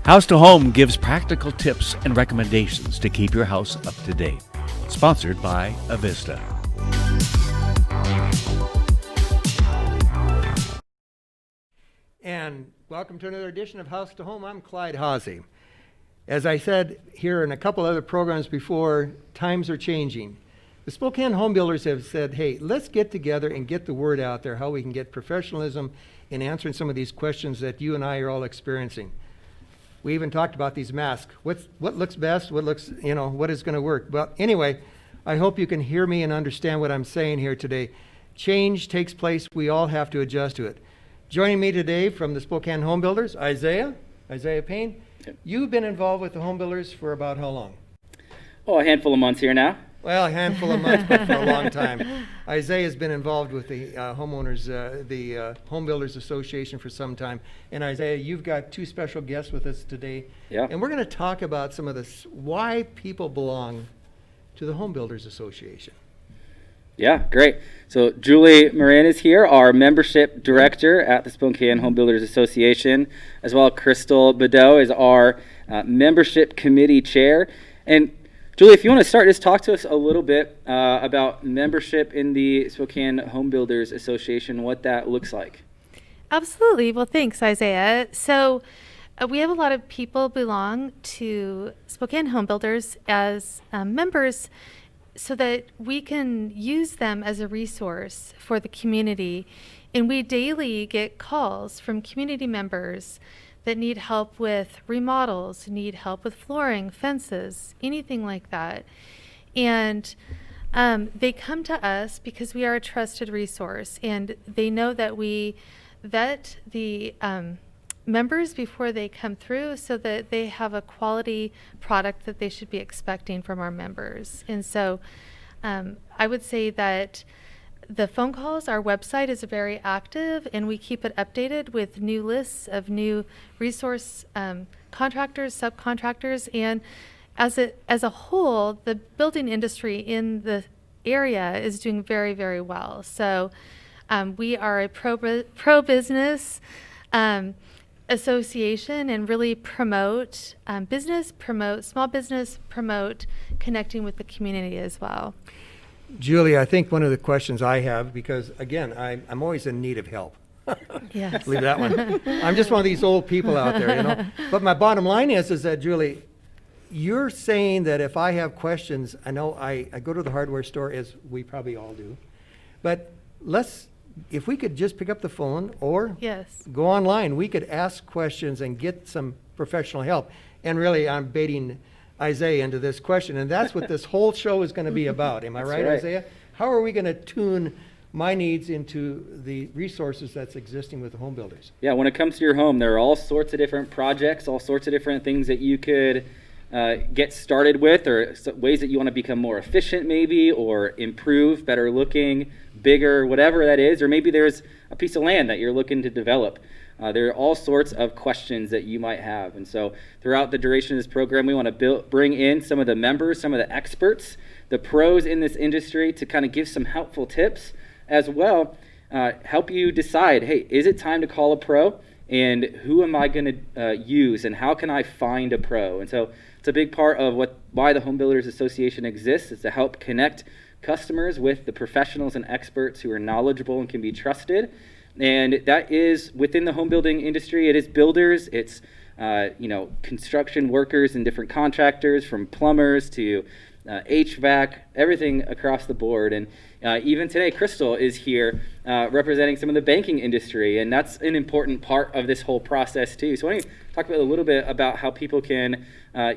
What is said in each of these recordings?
House to Home gives practical tips and recommendations to keep your house up to date. Sponsored by Avista. And welcome to another edition of House to Home. I'm Clyde Haase. As I said here in a couple other programs before, times are changing. The Spokane Home Builders have said, hey, let's get together and get the word out there, how we can get professionalism in answering some of these questions that you and I are all experiencing. We even talked about these masks. What looks best, what is going to work. But anyway, I hope you can hear me and understand what I'm saying here today. Change takes place. We all have to adjust to it. Joining me today from the Spokane Home Builders, Isaiah Paine. Yep. You've been involved with the Home Builders for about how long? Oh, a handful of months here now. Well, a handful of months, but for a long time. Isaiah has been involved with the homeowners, the Home Builders Association for some time. And Isaiah, you've got two special guests with us today. Yeah. And we're going to talk about some of this, why people belong to the Home Builders Association. Yeah, great. So Julie Moran is here, our membership director at the Spokane Home Builders Association, as well as Crystal Bedeau is our membership committee chair. And Julie, if you want to start, just talk to us a little bit about membership in the Spokane Home Builders Association, what that looks like. Absolutely. Well, thanks, Isaiah. So we have a lot of people belong to Spokane Home Builders as members so that we can use them as a resource for the community. And we daily get calls from community members that need help with remodels, need help with flooring, fences, anything like that. And they come to us because we are a trusted resource, and they know that we vet the members before they come through so that they have a quality product that they should be expecting from our members. And so I would say that the phone calls, our website is very active, and we keep it updated with new lists of new resource contractors, subcontractors, and as a whole, the building industry in the area is doing very, very well. So we are a pro-business association and really promote small business, promote connecting with the community as well. Julie, I think one of the questions I have, because again, I'm always in need of help. Yes. Leave that one. I'm just one of these old people out there, But my bottom line is that, Julie, you're saying that if I have questions, I know I go to the hardware store, as we probably all do, but if we could just pick up the phone or Yes. go online, we could ask questions and get some professional help. And really, I'm baiting Isaiah into this question, and that's what this whole show is going to be about. Am I right, Isaiah? How are we going to tune my needs into the resources that's existing with the home builders? Yeah, when it comes to your home, there are all sorts of different projects, all sorts of different things that you could get started with, or ways that you want to become more efficient maybe, or improve, better looking, bigger, whatever that is, or maybe there's a piece of land that you're looking to develop. There are all sorts of questions that you might have. And so throughout the duration of this program, we want to bring in some of the members, some of the experts, the pros in this industry to kind of give some helpful tips as well, help you decide, hey, is it time to call a pro? And who am I going to use, and how can I find a pro? And so it's a big part of why the Home Builders Association exists, is to help connect customers with the professionals and experts who are knowledgeable and can be trusted. And that is within the home building industry. It is builders, it's construction workers and different contractors, from plumbers to HVAC, everything across the board. And even today, Crystal is here representing some of the banking industry, and that's an important part of this whole process too. So why don't you talk about a little bit about how people can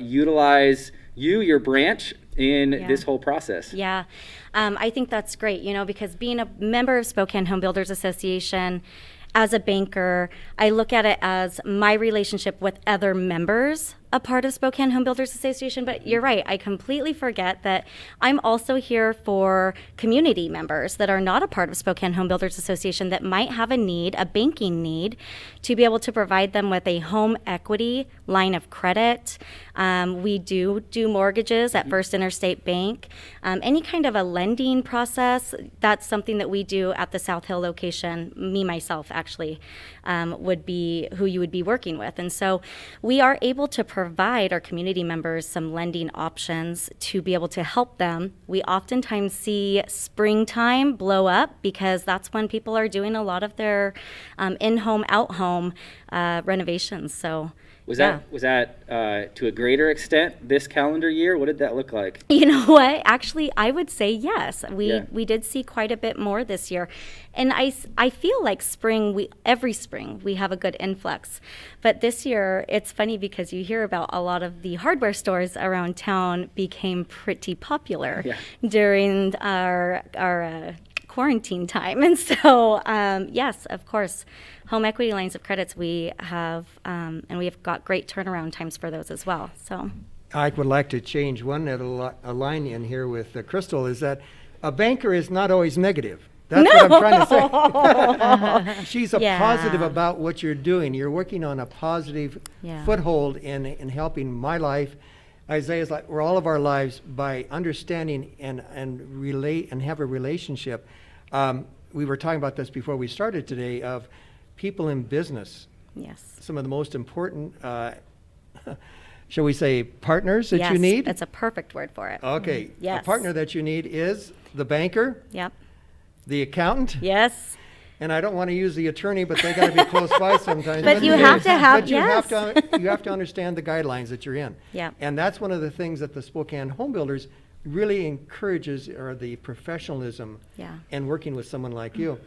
utilize your branch in this whole process? Yeah, I think that's great, because being a member of Spokane Home Builders Association, as a banker, I look at it as my relationship with other members a part of Spokane Home Builders Association, but you're right. I completely forget that I'm also here for community members that are not a part of Spokane Home Builders Association that might have a need, a banking need, to be able to provide them with a home equity line of credit. We do mortgages at First Interstate Bank. Any kind of a lending process, that's something that we do at the South Hill location. Me, myself, actually, would be who you would be working with. And so we are able to provide our community members some lending options to be able to help them. We oftentimes see springtime blow up because that's when people are doing a lot of their in-home, out-home renovations. So Was that to a greater extent this calendar year? What did that look like? You know what? Actually, I would say yes. We did see quite a bit more this year. And I feel like every spring we have a good influx. But this year, it's funny because you hear about a lot of the hardware stores around town became pretty popular during our quarantine time. And so, yes, of course, home equity lines of credits we have, and we have got great turnaround times for those as well. So I would like to change one a line in here with Crystal, is that a banker is not always negative. That's what I'm trying to say. She's positive about what you're doing. You're working on a positive foothold in helping my life. Isaiah's like, we're all of our lives by understanding and relate and have a relationship. We were talking about this before we started today of people in business. Yes. Some of the most important, shall we say, partners that you need? That's a perfect word for it. Okay. Yes. A partner that you need is the banker. Yep. The accountant. Yes. And I don't want to use the attorney, but they got to be close by sometimes. But you have to have, but you have to understand the guidelines that you're in. Yeah. And that's one of the things that the Spokane Home Builders really encourages, are the professionalism and working with someone like you.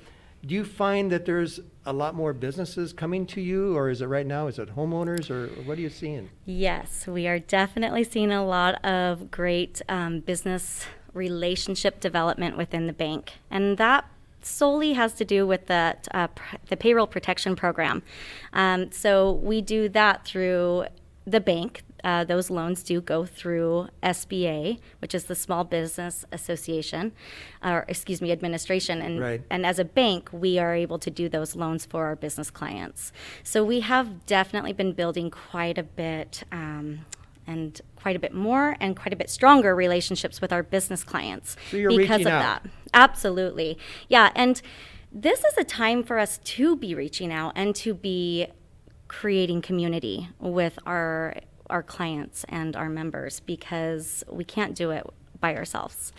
Do you find that there's a lot more businesses coming to you, or is it right now, is it homeowners, or what are you seeing? Yes, we are definitely seeing a lot of great business relationship development within the bank. And that solely has to do with the payroll protection program. So we do that through the bank. Those loans do go through SBA, which is the Small Business Association, administration. And as a bank, we are able to do those loans for our business clients. So we have definitely been building quite a bit and quite a bit more and quite a bit stronger relationships with our business clients so you're because reaching of out. that. Absolutely. Yeah, and this is a time for us to be reaching out and to be creating community with our clients and our members, because we can't do it by ourselves.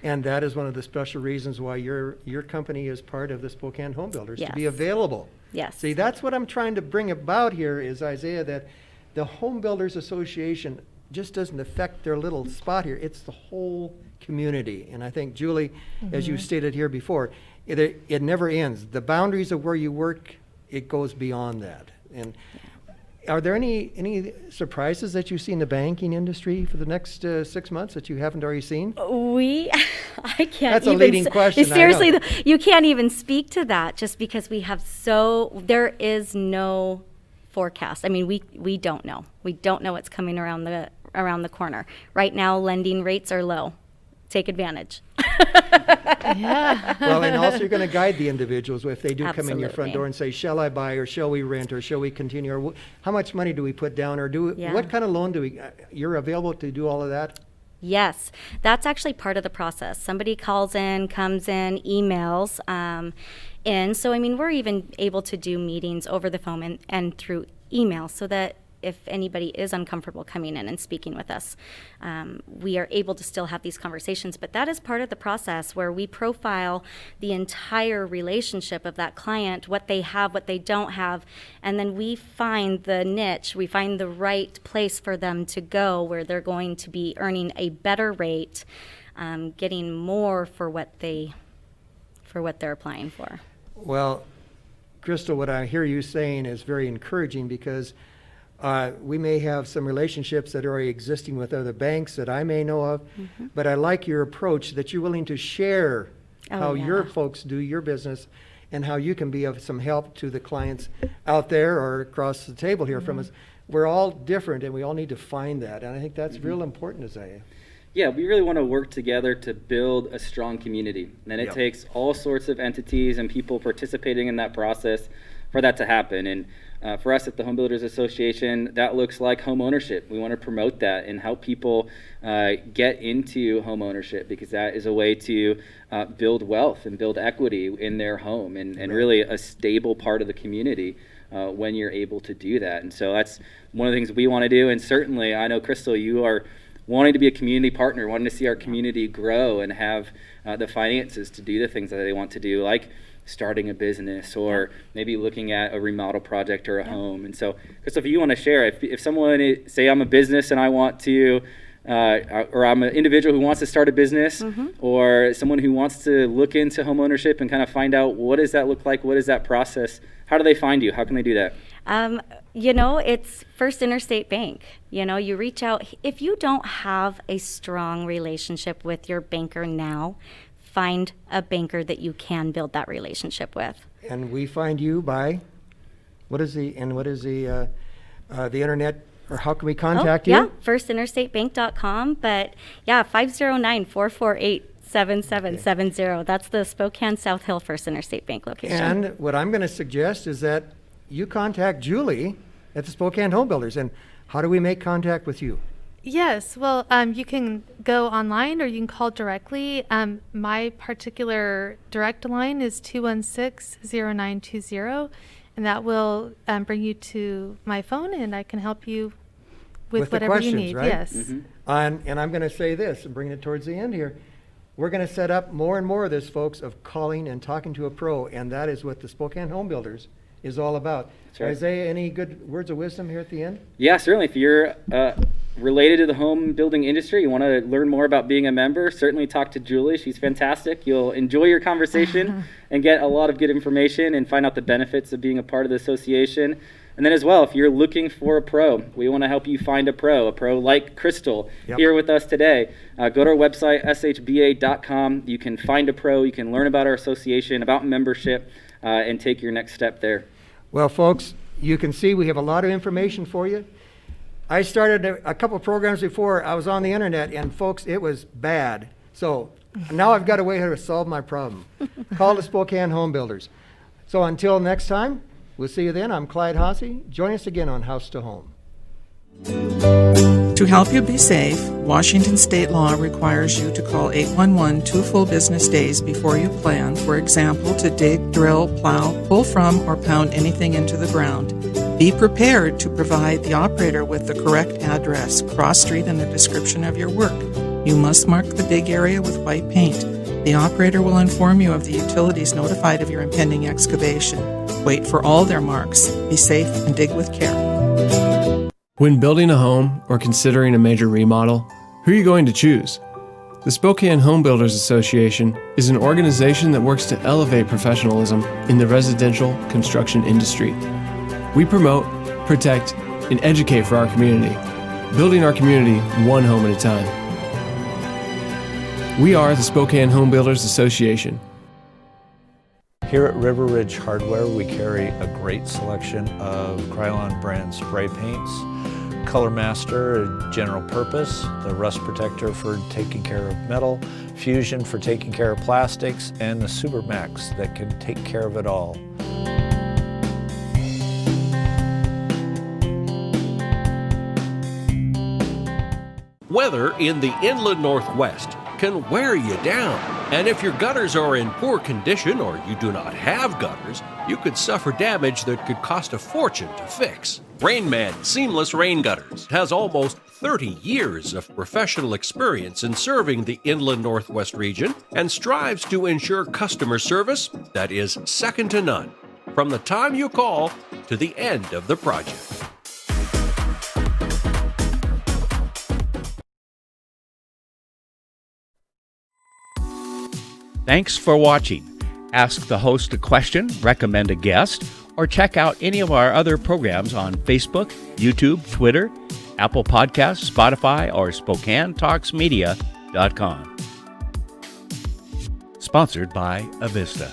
And that is one of the special reasons why your company is part of the Spokane Home Builders, to be Yes. available. Yes. See, that's what I'm trying to bring about here is, Isaiah, that the Home Builders Association just doesn't affect their little spot here. It's the whole community. And I think, Julie, as you stated here before, it never ends. The boundaries of where you work, it goes beyond that. And are there any surprises that you see in the banking industry for the next 6 months that you haven't already seen? I can't That's even a leading question, I know. Seriously, you can't even speak to that just because we have there is no forecast. I mean, we don't know. We don't know what's coming around the corner. Right now, lending rates are low. Take advantage. Well, and also you're going to guide the individuals if they do come in your front Absolutely. door and say, shall I buy, or shall we rent, or shall we continue, or how much money do we put down, or what kind of loan do we, you're available to do all of that? Yes, that's actually part of the process. Somebody comes in, emails in. So, I mean, we're even able to do meetings over the phone and through email, so that if anybody is uncomfortable coming in and speaking with us, we are able to still have these conversations. But that is part of the process where we profile the entire relationship of that client, what they have, what they don't have, and then we find the niche, we find the right place for them to go where they're going to be earning a better rate, getting more for what they're applying for. Well, Crystal, what I hear you saying is very encouraging, because we may have some relationships that are already existing with other banks that I may know of, but I like your approach that you're willing to share how your folks do your business and how you can be of some help to the clients out there or across the table here from us. we're all different and we all need to find that. And I think that's real important, Isaiah. Yeah, we really want to work together to build a strong community. And it takes all sorts of entities and people participating in that process for that to happen. And for us at the Home Builders Association, that looks like home ownership. We want to promote that and help people get into home ownership, because that is a way to build wealth and build equity in their home, and really a stable part of the community when you're able to do that. And so that's one of the things we want to do. And certainly, I know, Crystal, you are wanting to be a community partner, wanting to see our community grow and have the finances to do the things that they want to do, like starting a business or maybe looking at a remodel project or a home. And so, Crystal, if you want to share, if someone, say I'm a business and I want to, or I'm an individual who wants to start a business, or someone who wants to look into home ownership and kind of find out what does that look like, what is that process, how do they find you? How can they do that? It's First Interstate Bank. You reach out. If you don't have a strong relationship with your banker now, find a banker that you can build that relationship with. And we find you by, what is the internet, or how can we contact you? Yeah, firstinterstatebank.com, but 509-448-7770. That's the Spokane South Hill First Interstate Bank location. And what I'm going to suggest is that you contact Julie at the Spokane Home Builders. And how do we make contact with you? Yes, well, you can go online or you can call directly. My particular direct line is 216-0920, and that will bring you to my phone, and I can help you with the whatever questions, you need. right? Yes. And I'm going to say this, and bring it towards the end here. We're going to set up more and more of this, folks, of calling and talking to a pro, and that is what the Spokane Home Builders is all about. Right. Isaiah, any good words of wisdom here at the end? Yeah, certainly. If you're related to the home building industry, you want to learn more about being a member, certainly talk to Julie. She's fantastic. You'll enjoy your conversation and get a lot of good information and find out the benefits of being a part of the association. And then as well, if you're looking for a pro, we want to help you find a pro like Crystal here with us today. Go to our website, SHBA.com. You can find a pro. You can learn about our association, about membership, and take your next step there. Well, folks, you can see we have a lot of information for you. I started a couple programs before. I was on the internet, and folks, it was bad. So now I've got a way to solve my problem. Call the Spokane Home Builders. So until next time, we'll see you then. I'm Clyde Haase. Join us again on House to Home. To help you be safe, Washington state law requires you to call 811 2 full business days before you plan, for example, to dig, drill, plow, pull from, or pound anything into the ground. Be prepared to provide the operator with the correct address, cross street, and a description of your work. You must mark the dig area with white paint. The operator will inform you of the utilities notified of your impending excavation. Wait for all their marks. Be safe and dig with care. When building a home or considering a major remodel, who are you going to choose? The Spokane Home Builders Association is an organization that works to elevate professionalism in the residential construction industry. We promote, protect, and educate for our community, building our community one home at a time. We are the Spokane Home Builders Association. Here at River Ridge Hardware, we carry a great selection of Krylon brand spray paints, Color Master, general purpose, the Rust Protector for taking care of metal, Fusion for taking care of plastics, and the Super Max that can take care of it all. Weather in the inland Northwest can wear you down. And if your gutters are in poor condition or you do not have gutters, you could suffer damage that could cost a fortune to fix. Rainman Seamless Rain Gutters has almost 30 years of professional experience in serving the inland Northwest region and strives to ensure customer service that is second to none, from the time you call to the end of the project. Thanks for watching. Ask the host a question, recommend a guest, or check out any of our other programs on Facebook, YouTube, Twitter, Apple Podcasts, Spotify, or SpokaneTalksMedia.com. Sponsored by Avista.